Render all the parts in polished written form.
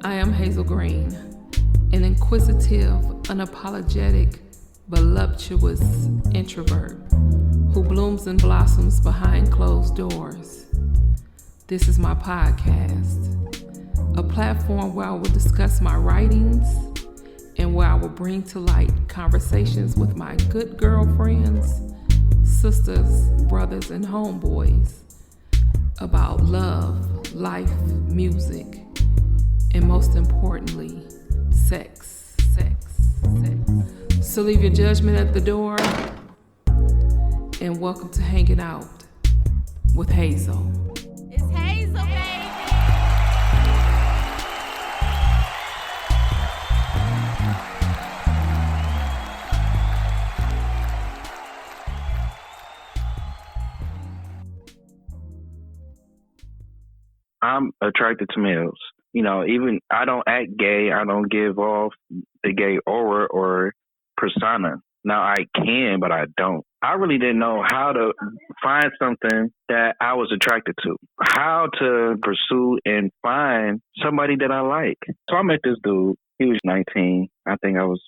I am Hayzel Greene, an inquisitive, unapologetic, voluptuous introvert who blooms and blossoms behind closed doors. This is my podcast, a platform where I will discuss my writings and where I will bring to light conversations with my good girlfriends, sisters, brothers, and homeboys about love, life, music, and most importantly, sex. So leave your judgment at the door and welcome to Hanging Out with Hayzel. It's Hayzel, baby. I'm attracted to males. You know, even I don't act gay. I don't give off the gay aura or persona. Now I can, but I don't. I really didn't know how to find something that I was attracted to, how to pursue and find somebody that I like. So I met this dude. He was 19. I think I was,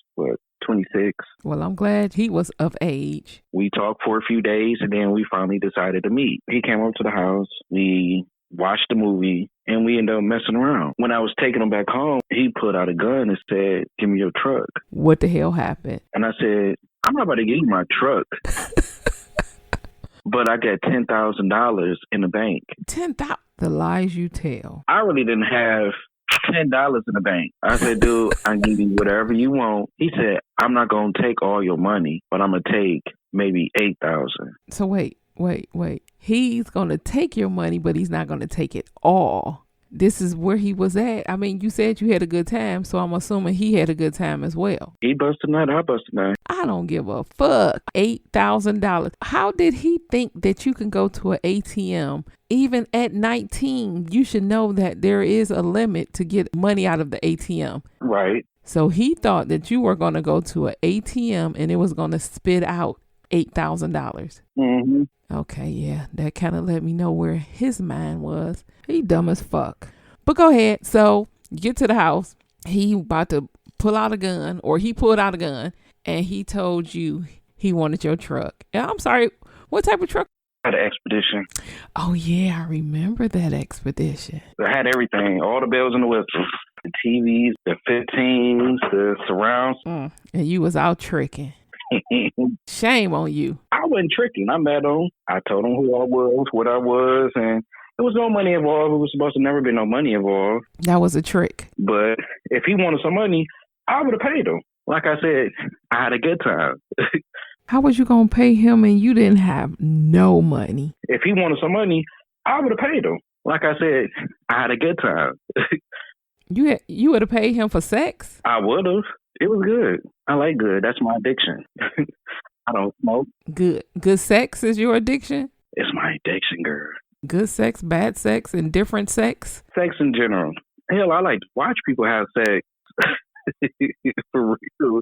26. Well, I'm glad he was of age. We talked for a few days, and then we finally decided to meet. He came over to the house. We watched the movie, and we ended up messing around. When I was taking him back home, he put out a gun and said, "Give me your truck." What the hell happened? And I said, "I'm not about to give you my truck." But I got $10,000 in the bank. $10,000? The lies you tell. I really didn't have $10 in the bank. I said, "Dude, I can give you whatever you want." He said, "I'm not going to take all your money, but I'm going to take maybe $8,000. So wait. He's going to take your money, but he's not going to take it all. This is where he was at. I mean, you said you had a good time, so I'm assuming he had a good time as well. He busted nut, I busted nut. I don't give a fuck. $8,000. How did he think that you can go to an ATM? Even at 19, you should know that there is a limit to get money out of the ATM. Right. So he thought that you were going to go to an ATM and it was going to spit out $8,000. Mm-hmm. Okay, yeah, that kind of let me know where his mind was. He dumb as fuck. But go ahead. So you get to the house. He about to pull out a gun, or he pulled out a gun, and he told you he wanted your truck. And I'm sorry, what type of truck? I had an Expedition. Oh, yeah, I remember that Expedition. I had everything, all the bells and the whistles. The TVs, the 15s, the surrounds. And you was out tricking. Shame on you. I wasn't tricking. I met him. I told him who I was, what I was, and there was no money involved. It was supposed to never be no money involved. That was a trick. But if he wanted some money, I would have paid him. Like I said, I had a good time. How was you going to pay him and you didn't have no money? If he wanted some money, I would have paid him. Like I said, I had a good time. You would have paid him for sex? I would have. It was good. I like good. That's my addiction. I don't smoke. Good sex is your addiction? It's my addiction, girl. Good sex, bad sex, and different sex? Sex in general. Hell, I like to watch people have sex. For real.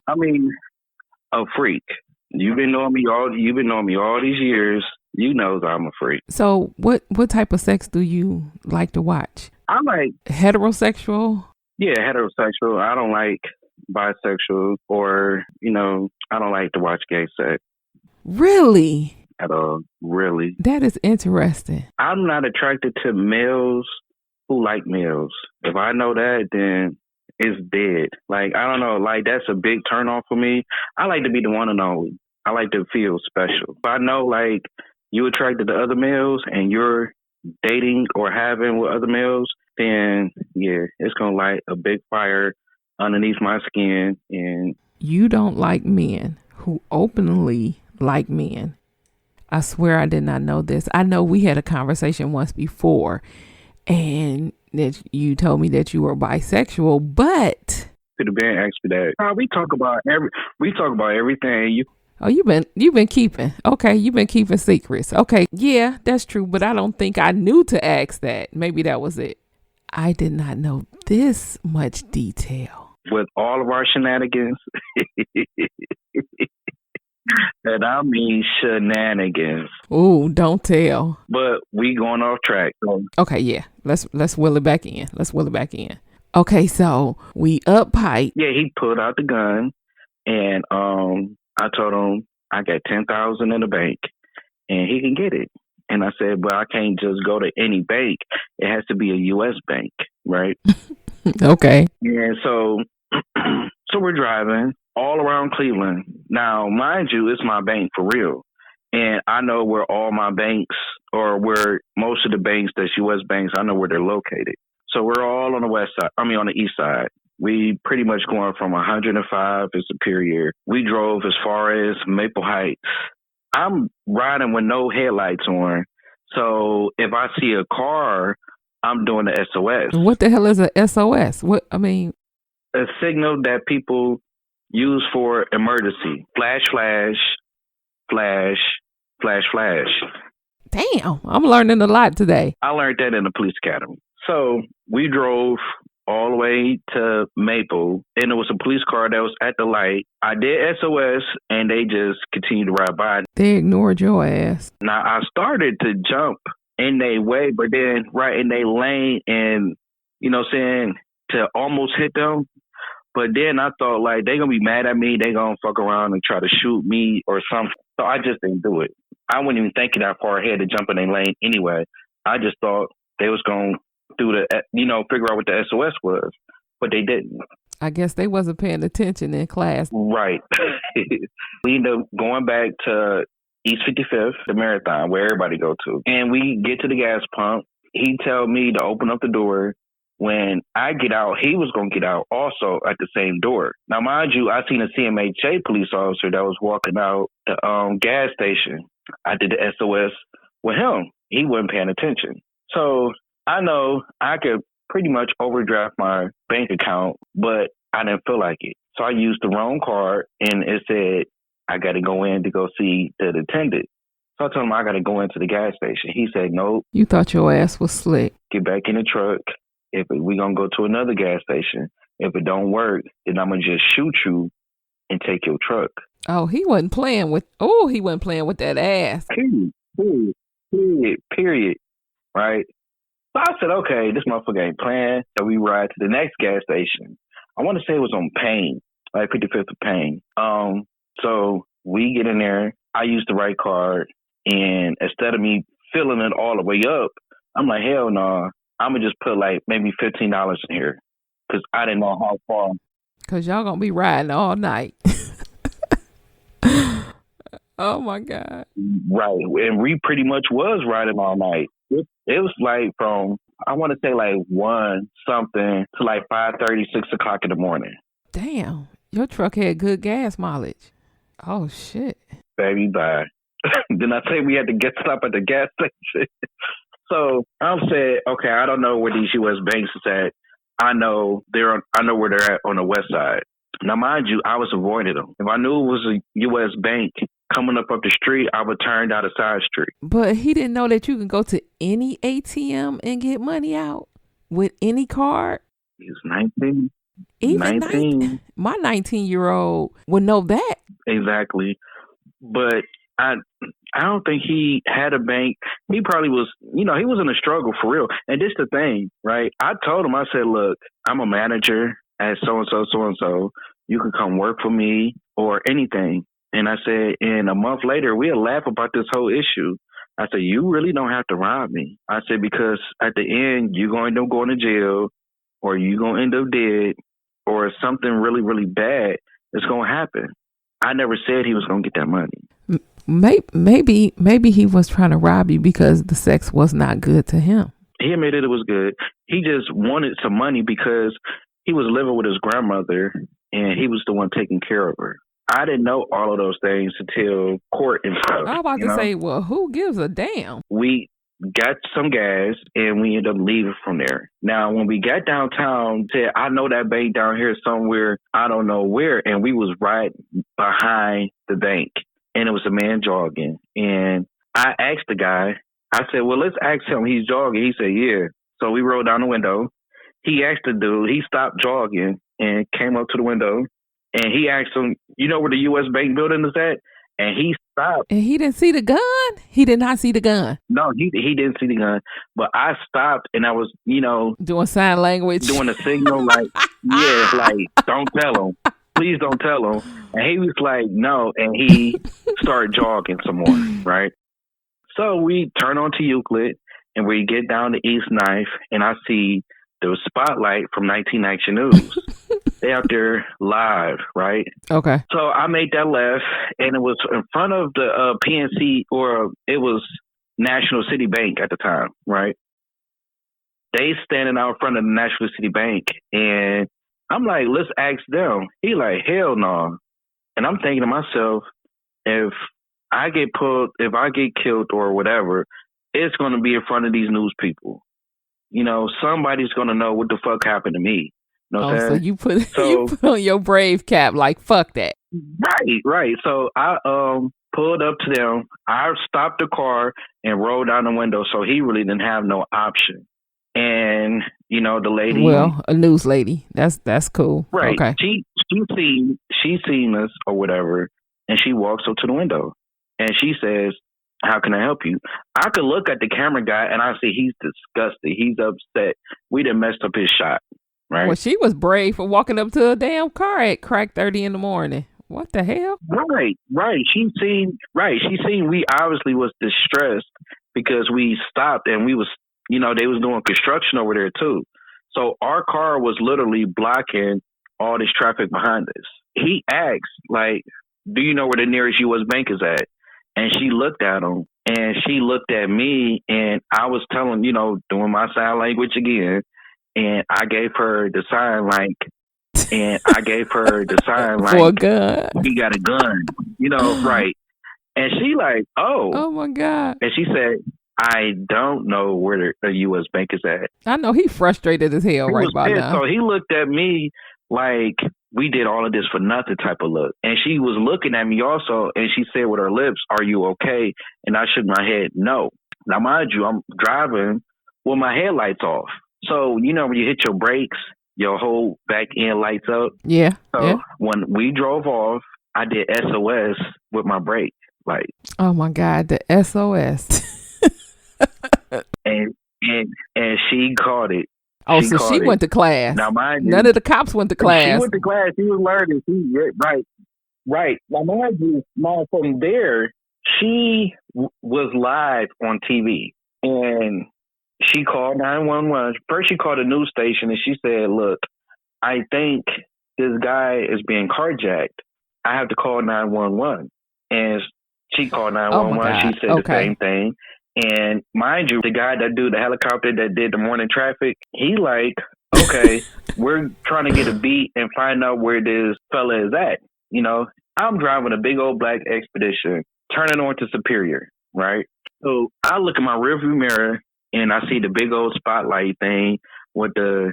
I mean, a freak. You've been knowing me all these years. You know I'm a freak. So what type of sex do you like to watch? I like heterosexual. Yeah, heterosexual. I don't like bisexual, or, I don't like to watch gay sex. Really? At all. Really. That is interesting. I'm not attracted to males who like males. If I know that, then it's dead. Like, I don't know, like, that's a big turn off for me. I like to be the one and only. I like to feel special. If I know, like, you attracted to other males and you're dating or having with other males, then yeah, it's gonna light a big fire underneath my skin. And you don't like men who openly like men. I swear I did not know this. I know we had a conversation once before, and that you told me that you were bisexual, but could have been asked for that. We talk about everything. You've been keeping. Okay, you've been keeping secrets. Okay, yeah, that's true, but I don't think I knew to ask that. Maybe that was it. I did not know this much detail. With all of our shenanigans, and I mean shenanigans. Ooh, don't tell. But we going off track. So. Okay, yeah. Let's wheel it back in. Okay, so we up pipe. Yeah, he pulled out the gun, and I told him I got 10,000 in the bank, and he can get it. And I said, well, I can't just go to any bank. It has to be a U.S. bank, right? Okay. And so, so we're driving all around Cleveland. Now, mind you, it's my bank for real. And I know where all my banks, or where most of the banks that's U.S. banks, I know where they're located. So we're all on the on the east side. We pretty much going from 105 in Superior. We drove as far as Maple Heights. I'm riding with no headlights on. So if I see a car, I'm doing the SOS. What the hell is a SOS? A signal that people use for emergency. Flash, flash, flash, flash, flash. Damn, I'm learning a lot today. I learned that in the police academy. So we drove all the way to Maple, and it was a police car that was at the light. I did SOS, and they just continued to ride by. They ignored your ass. Now, I started to jump in their way, but then right in their lane, and, you know what I'm saying, to almost hit them. But then I thought, like, they going to be mad at me. They going to fuck around and try to shoot me or something. So I just didn't do it. I wasn't even thinking that far ahead to jump in their lane anyway. I just thought they was going to figure out what the SOS was. But they didn't. I guess they wasn't paying attention in class. Right. We ended up going back to East 55th, the marathon, where everybody go to. And we get to the gas pump. He tell me to open up the door. When I get out, he was going to get out also at the same door. Now, mind you, I seen a CMHA police officer that was walking out the gas station. I did the SOS with him. He wasn't paying attention. So I know I could pretty much overdraft my bank account, but I didn't feel like it. So I used the wrong card, and it said I got to go in to go see the attendant. So I told him I got to go into the gas station. He said, nope. You thought your ass was slick. Get back in the truck. If we're going to go to another gas station, if it don't work, then I'm going to just shoot you and take your truck. Oh, he wasn't playing with that ass. Period. Right? So I said, okay, this motherfucker ain't playing. So we ride to the next gas station. I want to say it was on Payne, like 55th of Payne. So we get in there. I use the right card. And instead of me filling it all the way up, I'm like, hell no. I'm going to just put like maybe $15 in here because I didn't know how far. Because y'all going to be riding all night. Oh, my God. Right. And we pretty much was riding all night. It was like from, I want to say like 1 something to like 5:30, 6 o'clock in the morning. Damn. Your truck had good gas mileage. Oh, shit. Baby, bye. Then I say we had to stop at the gas station. So I said, okay, I don't know where these U.S. banks is at. I know where they're at on the west side. Now, mind you, I was avoiding them. If I knew it was a U.S. bank coming up the street, I would turn down a side street. But he didn't know that you can go to any ATM and get money out with any card. He was 19. Even 19. My 19-year-old would know that. Exactly. But I don't think he had a bank. He probably was, he was in a struggle for real. And this the thing, right? I told him, I said, look, I'm a manager at so-and-so, so-and-so. You can come work for me or anything. And I said, and a month later, we'll laugh about this whole issue. I said, you really don't have to rob me. I said, because at the end, you're going to end up going to jail or you're going to end up dead or something really, really bad is going to happen. I never said he was going to get that money. Maybe he was trying to rob you because the sex was not good to him. He admitted it was good. He just wanted some money because he was living with his grandmother and he was the one taking care of her. I didn't know all of those things until court and stuff. I was about to say, well, who gives a damn? We got some gas and we ended up leaving from there. Now, when we got downtown, said, I know that bank down here somewhere, I don't know where, and we was right behind the bank. And it was a man jogging. And I asked the guy, I said, well, let's ask him. He's jogging. He said, yeah. So we rolled down the window. He asked the dude, he stopped jogging and came up to the window. And he asked him, you know where the U.S. Bank building is at? And he stopped. And he didn't see the gun? He did not see the gun. No, he didn't see the gun. But I stopped and I was, Doing sign language. doing a signal like, yeah, like, don't tell him. Please don't tell him. And he was like, no. And he started jogging some more, right? So we turn on to Euclid and we get down to East 9th and I see the spotlight from 19 Action News. They out there live, right? Okay. So I made that left and it was in front of the PNC, or it was National City Bank at the time, right? They standing out in front of the National City Bank and I'm like, let's ask them. He like, hell no. And I'm thinking to myself, if I get killed or whatever, it's going to be in front of these news people. Somebody's going to know what the fuck happened to me. You know what I'm saying? So you put on your brave cap like, fuck that. Right. So I pulled up to them. I stopped the car and rolled down the window. So he really didn't have no option. And, the lady. Well, a news lady. That's cool. Right. Okay. She seen us or whatever. And she walks up to the window and she says, how can I help you? I could look at the camera guy and I see he's disgusted. He's upset. We done messed up his shot. Right. Well, she was brave for walking up to a damn car at crack 30 in the morning. What the hell? Right. She seen we obviously was distressed because we stopped and we was, they was doing construction over there too. So our car was literally blocking all this traffic behind us. He asked, like, do you know where the nearest U.S. bank is at? And she looked at him and she looked at me and I was telling, doing my sign language again. And I gave her the sign for a gun. He got a gun, right. And she like, oh my God. And she said, I don't know where the U.S. bank is at. I know he frustrated as hell right by now. So he looked at me like we did all of this for nothing type of look. And she was looking at me also, and she said with her lips, are you okay? And I shook my head, no. Now, mind you, I'm driving with my headlights off. So, when you hit your brakes, your whole back end lights up. Yeah. So when we drove off, I did SOS with my brake light. Oh my God, the SOS. and she caught it. Oh, she went to class. Now, mind you, none of the cops went to class. She went to class. She was learning. Right. Now, mind you, from there, she was live on TV. And she called 911. First, she called a news station and she said, look, I think this guy is being carjacked. I have to call 911. And she called 911. She said the same thing. And mind you, the guy that do the helicopter that did the morning traffic, he like, okay, we're trying to get a beat and find out where this fella is at. I'm driving a big old black Expedition, turning on to Superior, right? So I look in my rearview mirror and I see the big old spotlight thing with the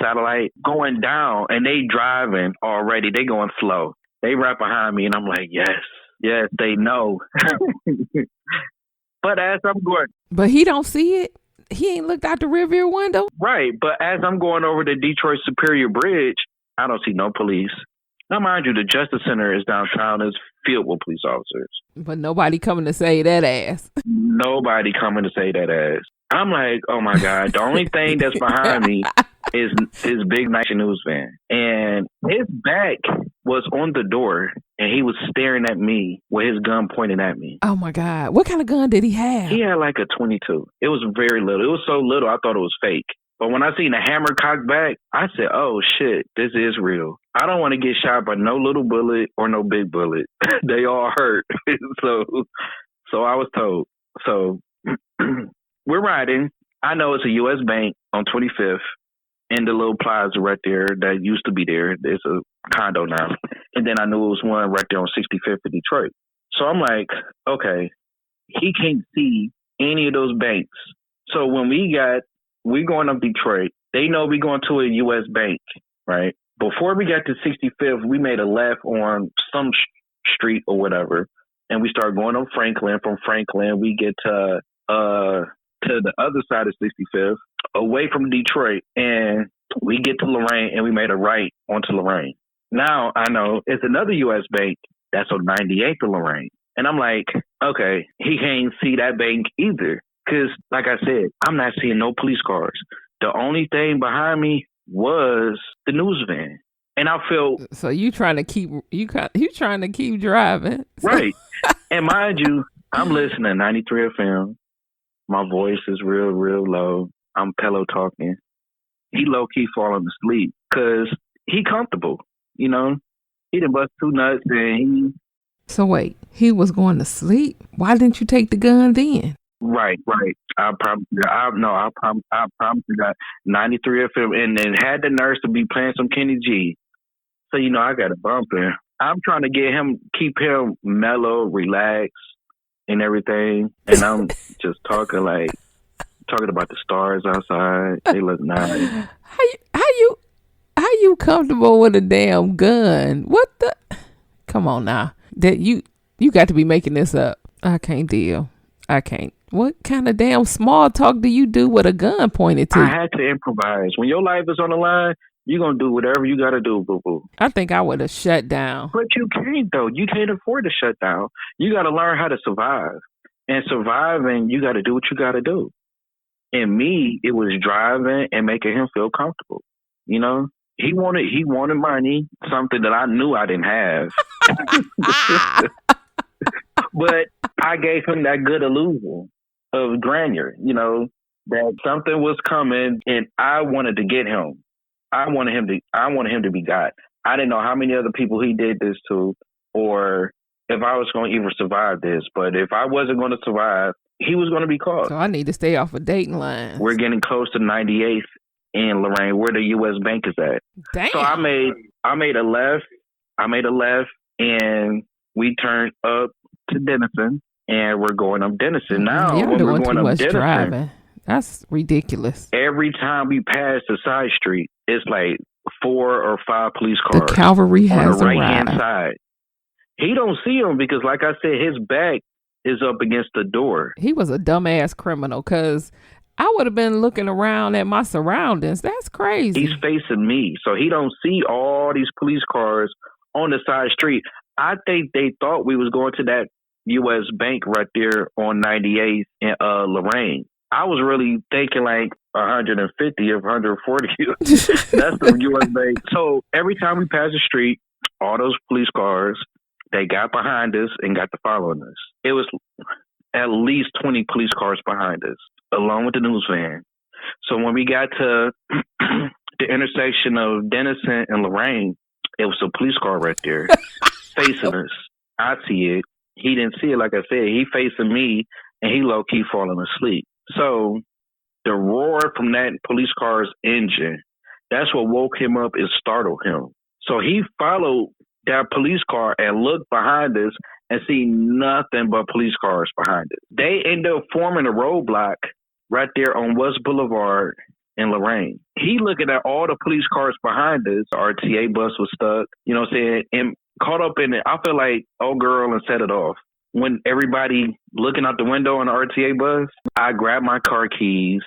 satellite going down, and they driving already. They going slow. They right behind me, and I'm like, yes, they know. But as I'm going... But he don't see it? He ain't looked out the rearview window? Right, but as I'm going over the Detroit Superior Bridge, I don't see no police. Now, mind you, the Justice Center is downtown. It's filled with police officers. But nobody coming to say that ass. Nobody coming to say that ass. I'm like, oh my God, the only thing that's behind me is his big Nation News van. And his back was on the door and he was staring at me with his gun pointing at me. Oh my God. What kind of gun did he have? He had like a 22. It was very little. It was so little I thought it was fake. But when I seen the hammer cocked back, I said, oh shit, this is real. I don't want to get shot by no little bullet or no big bullet. They all hurt. So I was told. So we're riding. I know it's a U.S. bank on 25th in the little plaza right there that used to be there. There's a condo now. And then I knew it was one right there on 65th in Detroit. So I'm like, okay, he can't see any of those banks. So when we going up Detroit, they know we going to a U.S. bank, right? Before we got to 65th, we made a left on some street or whatever. And we started going on Franklin. From Franklin, we get to the other side of 65th, away from Detroit, and we get to Lorraine, and we made a right onto Lorraine. Now I know it's another U.S. bank That's on 98th and Lorraine. And I'm like, okay, he can't see that bank either. Because, like I said, I'm not seeing no police cars. The only thing behind me was the news van. And I felt... So you trying to keep driving. Right. And mind you, I'm listening to 93 FM. My voice is real, real low. I'm pillow talking. He low-key falling asleep because he comfortable, you know? He done bust 2 nuts and he... So wait, he was going to sleep? Why didn't you take the gun then? Right. I promise you that 93 FM and then had the nurse to be playing some Kenny G. So, you know, I got a bump in. I'm trying to keep him mellow, relaxed and everything. And I'm just talking about the stars outside. They look nice. How you comfortable with a damn gun? What the? Come on now. That you got to be making this up. I can't deal. I can't. What kind of damn small talk do you do with a gun pointed to you? I had to improvise. When your life is on the line, you're going to do whatever you got to do, boo-boo. I think I would have shut down. But you can't, though. You can't afford to shut down. You got to learn how to survive. And surviving, you got to do what you got to do. And me, it was driving and making him feel comfortable. You know? He wanted money, something that I knew I didn't have. But I gave him that good illusion of grandeur, you know, that something was coming and I wanted to get him. I wanted him to be got. I didn't know how many other people he did this to or if I was going to even survive this. But if I wasn't going to survive, he was going to be caught. So I need to stay off of dating lines. We're getting close to 98th in Lorraine, where the U.S. Bank is at. Damn. So I made a left. And we turned up to Denison, and we're going up Denison. Now, You're when doing we're going too up much Denison, driving. That's ridiculous. every time we pass the side street, it's like 4 or 5 police cars. The cavalry on has the right-hand arrived. side. He don't see them because, like I said, his back is up against the door. He was a dumbass criminal because I would have been looking around at my surroundings. That's crazy. He's facing me, so he don't see all these police cars on the side street. I think they thought we was going to that U.S. Bank right there on 98th in Lorraine. I was really thinking like 150 or 140. That's the U.S. Bank. So every time we pass the street, all those police cars, they got behind us and got to following us. It was at least 20 police cars behind us, along with the news van. So when we got to the intersection of Denison and Lorraine, it was a police car right there facing us. I see it. He didn't see it, like I said. He facing me, and he low-key falling asleep. So the roar from that police car's engine, that's what woke him up and startled him. So he followed that police car and looked behind us and see nothing but police cars behind us. They end up forming a roadblock right there on West Boulevard in Lorraine. He looking at all the police cars behind us. The RTA bus was stuck, you know what I'm saying, and caught up in it. I feel like, oh girl, and set it off. When everybody looking out the window on the RTA bus, I grabbed my car keys.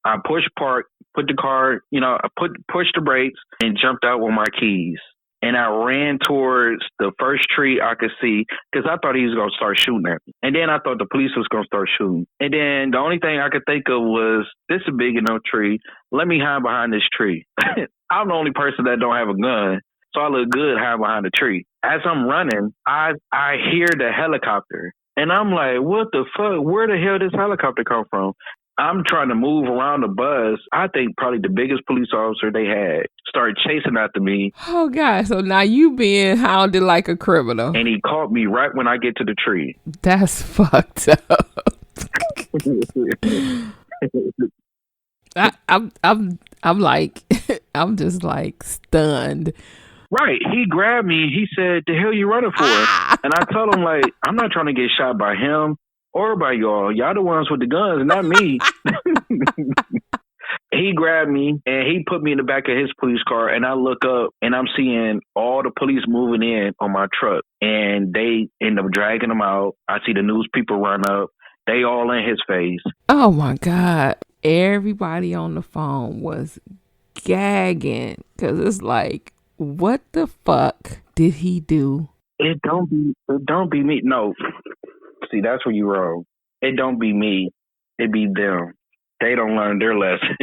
I pushed park, put the car, I pushed the brakes and jumped out with my keys. And I ran towards the first tree I could see because I thought he was going to start shooting at me. And then I thought the police was going to start shooting. And then the only thing I could think of was, this is a big enough tree. Let me hide behind this tree. I'm the only person that don't have a gun, so I look good hiding behind the tree. As I'm running, I hear the helicopter. And I'm like, what the fuck? Where the hell did this helicopter come from? I'm trying to move around the bus. I think probably the biggest police officer they had started chasing after me. Oh, God. So now you being hounded like a criminal. And he caught me right when I get to the tree. That's fucked up. I'm just like stunned. Right. He grabbed me. He said, the hell you running for? And I told him, like, I'm not trying to get shot by him or by y'all. Y'all the ones with the guns, not me. He grabbed me and he put me in the back of his police car, and I look up and I'm seeing all the police moving in on my truck, and they end up dragging him out. I see the news people run up. They all in his face. Oh my God. Everybody on the phone was gagging because it's like, what the fuck did he do It don't be me. No, see, that's where you wrong. It don't be me. It be them. They don't learn their lesson.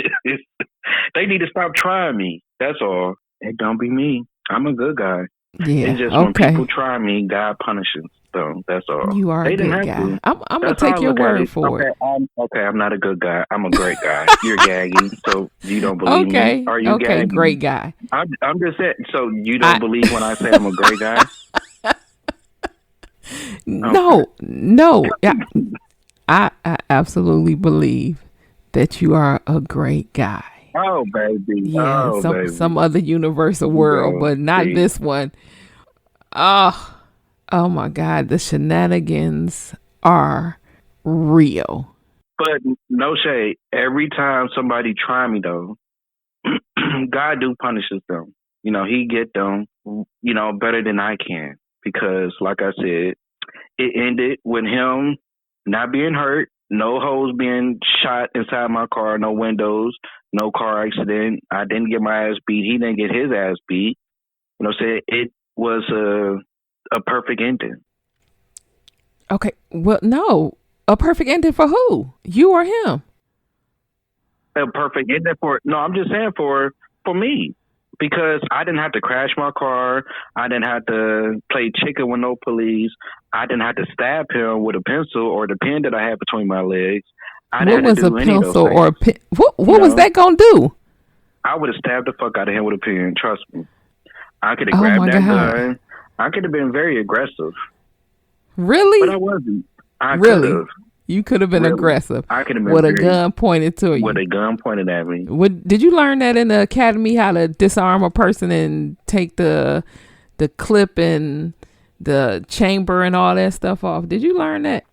They need to stop trying me. That's all. It don't be me. I'm a good guy. Yeah. It's just when Okay. people try me, God punishes. So that's all. You are They a didn't good have guy. to. I'm gonna That's how take I your look at word it. for it. I'm not a good guy. I'm a great guy. You're gaggy, so you don't believe Okay. me. Are you Okay. gaggy? Great guy. I'm just saying. So you don't believe when I say I'm a great guy? No. Yeah, I absolutely believe that you are a great guy. Oh baby. Yeah, Oh baby. some other universal world, but not this one. Oh my God, the shenanigans are real. But no shade. Every time somebody try me though, God do punishes them. You know, he get them, you know, better than I can. Because like I said, it ended with him not being hurt, no holes being shot inside my car, no windows, no car accident. I didn't get my ass beat. He didn't get his ass beat. You know what I'm saying? It was a perfect ending. Okay, well, no, a perfect ending for who? You or him? A perfect ending I'm just saying for me. Because I didn't have to crash my car. I didn't have to play chicken with no police. I didn't have to stab him with a pencil or the pen that I had between my legs. I didn't What have to was a do any of those pencil things. or a pen? What was that gonna do? I would have stabbed the fuck out of him with a pen. Trust me. I could have Oh grabbed my that God. gun. I could have been very aggressive, Really? but I wasn't. I Really? could have. You could have been Really. aggressive I could have been with a very, gun pointed to you. with a gun pointed at me. Did you learn that in the academy, how to disarm a person and take the clip and the chamber and all that stuff off? Did you learn that?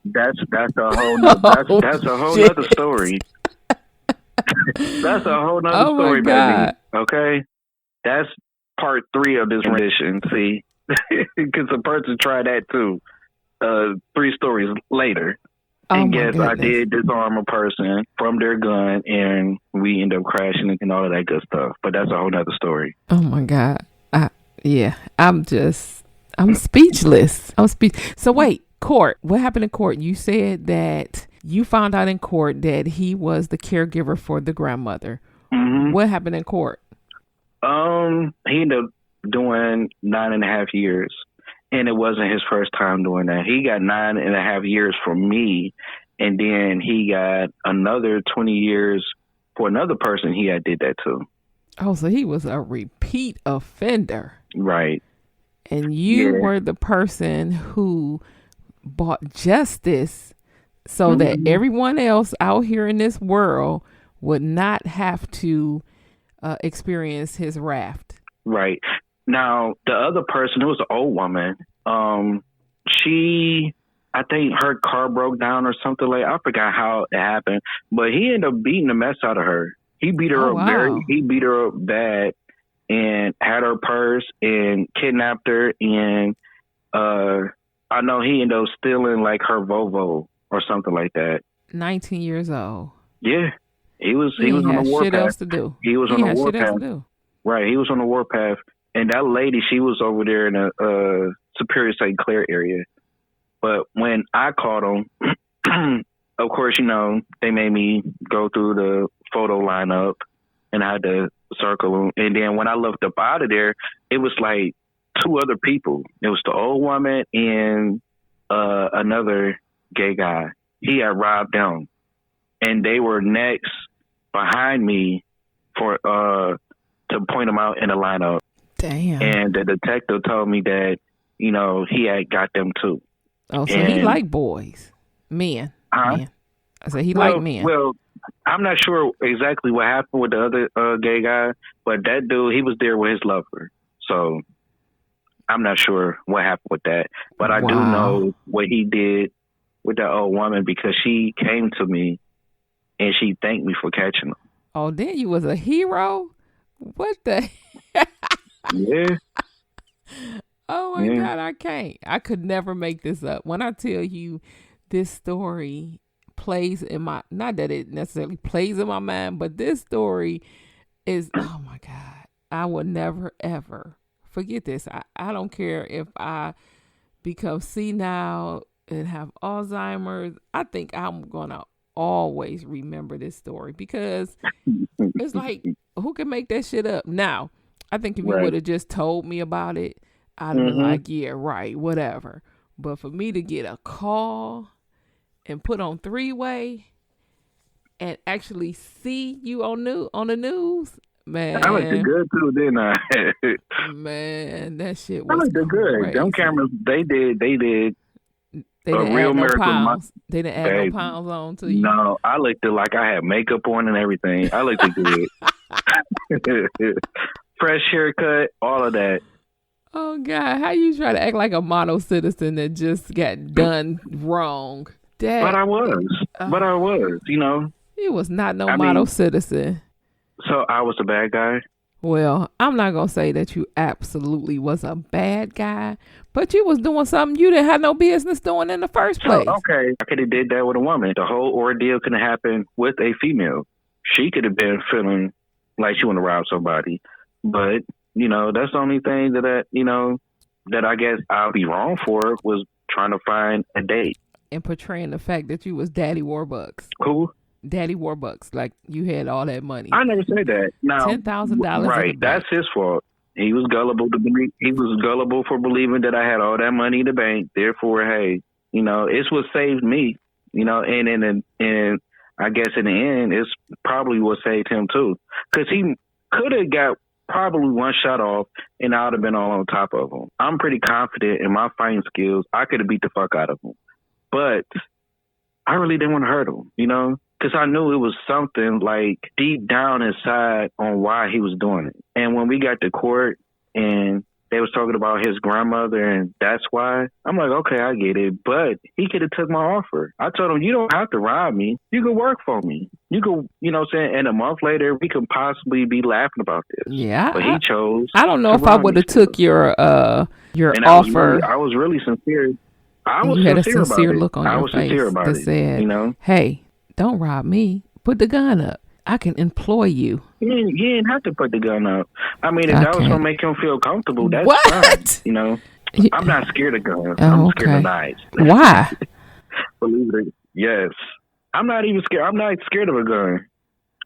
That's a whole nother, that's a whole nother story. That's a whole nother Oh my story, God. baby. Okay, that's part 3 of this rendition. See, because a person tried that too. 3 stories later. Oh And my yes, I goodness. did disarm a person from their gun, and we ended up crashing and all of that good stuff. But that's a whole nother story. Oh my God. I'm speechless. So wait, court. What happened in court? You said that you found out in court that he was the caregiver for the grandmother. Mm-hmm. What happened in court? He ended up doing 9.5 years. And it wasn't his first time doing that. He got 9.5 years from me, and then he got another 20 years for another person he had did that to. Oh, so he was a repeat offender. Right. And you were the person who brought justice so that everyone else out here in this world would not have to experience his wrath. Right. Now, the other person, it was an old woman. I think her car broke down or something like. I forgot how it happened, but he ended up beating the mess out of her. He beat her He beat her up bad, and had her purse and kidnapped her. And I know he ended up stealing like her Volvo or something like that. 19 years old. Yeah, he was on the warpath. Shit else to do. He was on the warpath. Right, he was on the warpath. And that lady, she was over there in the Superior St. Clair area. But when I called them, of course, you know, they made me go through the photo lineup, and I had to circle them. And then when I looked up out of there, it was like 2 other people. It was the old woman and another gay guy. He had robbed them. And they were next behind me for to point them out in the lineup. Damn. And the detective told me that, you know, he had got them too. Oh, so he liked boys. Men. Men. I said he liked men. Well, I'm not sure exactly what happened with the other gay guy, but that dude, he was there with his lover. So I'm not sure what happened with that. But I do know what he did with that old woman, because she came to me and she thanked me for catching him. Oh, then you was a hero? What the? Yeah. Oh my God, I can't. I could never make this up. When I tell you this story plays in my, not that it necessarily plays in my mind, but this story is, oh my God, I will never ever forget this. I don't care if I become senile and have Alzheimer's. I think I'm going to always remember this story because it's like, who can make that shit up? Now, I think if you would have just told me about it, I'd have been like, yeah, right, whatever. But for me to get a call and put on three-way and actually see you on the news, man. I looked good too, didn't I? Man, that shit was I looked good. crazy. Them cameras, they did They a didn't real add no miracle. pounds. They didn't add Babe, no pounds on to you. No, I looked like I had makeup on and everything. I looked good. Fresh haircut, all of that. Oh God, how you try to act like a model citizen that just got done wrong? That, But I was, you know. He was not no model citizen. So I was the bad guy? Well, I'm not going to say that you absolutely was a bad guy, but you was doing something you didn't have no business doing in the first place. So, okay, I could have did that with a woman. The whole ordeal could have happened with a female. She could have been feeling like she wanted to rob somebody. But, you know, that's the only thing that I guess I'll be wrong for was trying to find a date. And portraying the fact that you was Daddy Warbucks. Who? Daddy Warbucks, like you had all that money. I never said that. Now, $10,000. Right, that's his fault. He was gullible for believing that I had all that money in the bank. Therefore, hey, you know, it's what saved me. You know, and I guess in the end, it's probably what saved him too, because he could have got probably one shot off, and I would have been all on top of him. I'm pretty confident in my fighting skills. I could have beat the fuck out of him, but I really didn't want to hurt him, you know, because I knew it was something like deep down inside on why he was doing it. And when we got to court and they was talking about his grandmother and that's why, I'm like, okay, I get it. But he could have took my offer. I told him, you don't have to rob me. You can work for me. You could, you know what I'm saying? And a month later, we could possibly be laughing about this. Yeah. But he chose. I don't know if I would have took your offer. I was really sincere. You had a sincere look on your face that said, you know, hey, don't rob me. Put the gun up. I can employ you. He didn't have to put the gun up. I mean, if that was going to make him feel comfortable, that's fine. You know, I'm not scared of guns. I'm scared of knives. Why? Believe it. Yes. I'm not even scared. I'm not scared of a gun.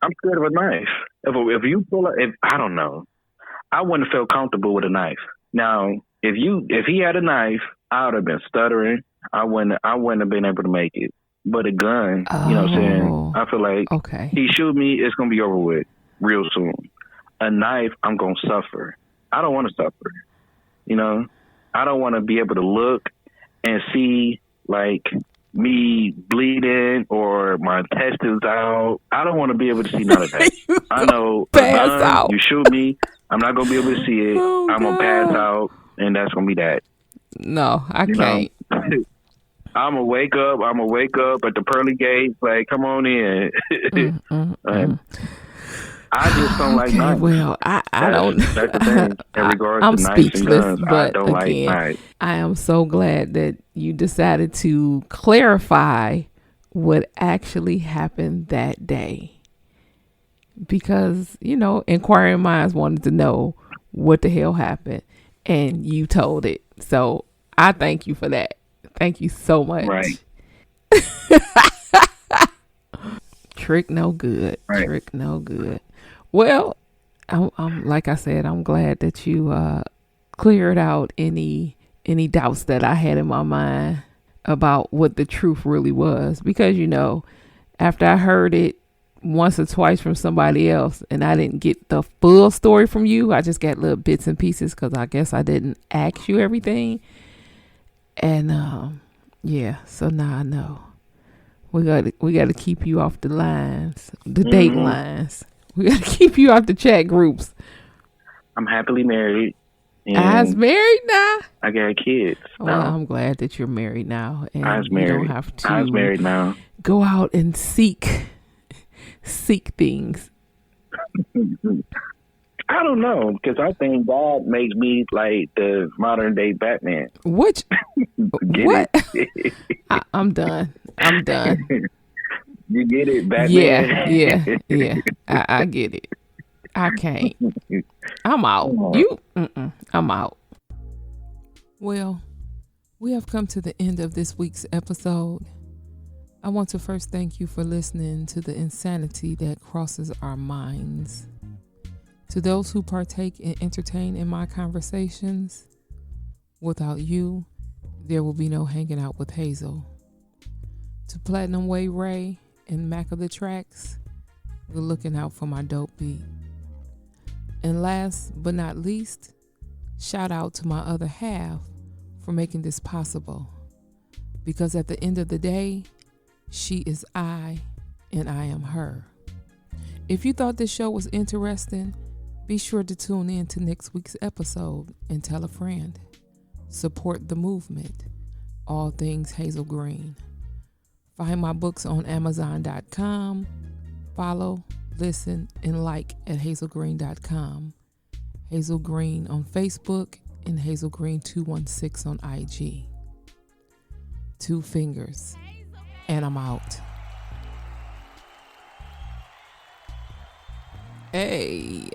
I'm scared of a knife. If you pull up, I don't know. I wouldn't feel comfortable with a knife. Now, if he had a knife, I would have been stuttering. I wouldn't have been able to make it. But a gun, you know what I'm saying? I feel like he shoot me, it's going to be over with real soon. A knife, I'm going to suffer. I don't want to suffer. You know? I don't want to be able to look and see, like, me bleeding or my intestines out. I don't want to be able to see none of that. I know a gun, you shoot me, I'm not going to be able to see it. I'm going to pass out, and that's going to be that. No, I can't. I'm going to wake up at the pearly gates, like, come on in. I just don't like knives. Well, I don't. That's the thing. In regards I'm to knives and speechless, guns, but I don't like knives. I am so glad that you decided to clarify what actually happened that day. Because, you know, inquiring minds wanted to know what the hell happened, and you told it. So I thank you for that. Thank you so much. Right. Trick no good. Right. Trick no good. Well, I'm like I said, I'm glad that you cleared out any doubts that I had in my mind about what the truth really was. Because, you know, after I heard it once or twice from somebody else and I didn't get the full story from you, I just got little bits and pieces because I guess I didn't ask you everything. And so now I know we got to keep you off the lines, the date lines. We got to keep you off the chat groups. I'm happily married. I was married now. I got kids. Well, I'm glad that you're married now, and I was married. You don't have to. I was married now. Go out and seek things. I don't know, because I think God makes me like the modern day Batman. What? I'm done. You get it, Batman? Yeah. I get it. I can't. I'm out. I'm out. Well, we have come to the end of this week's episode. I want to first thank you for listening to the insanity that crosses our minds. To those who partake and entertain in my conversations, without you, there will be no hanging out with Hayzel. To Platinum Way Ray and Mac of the Tracks, we're looking out for my dope beat. And last but not least, shout out to my other half for making this possible. Because at the end of the day, she is I and I am her. If you thought this show was interesting, be sure to tune in to next week's episode and tell a friend. Support the movement. All things Hayzel Green. Find my books on Amazon.com. Follow, listen, and like at hayzelgreene.com. Hayzel Green on Facebook and Hayzel Green 216 on IG. 2 fingers. And I'm out. Hey.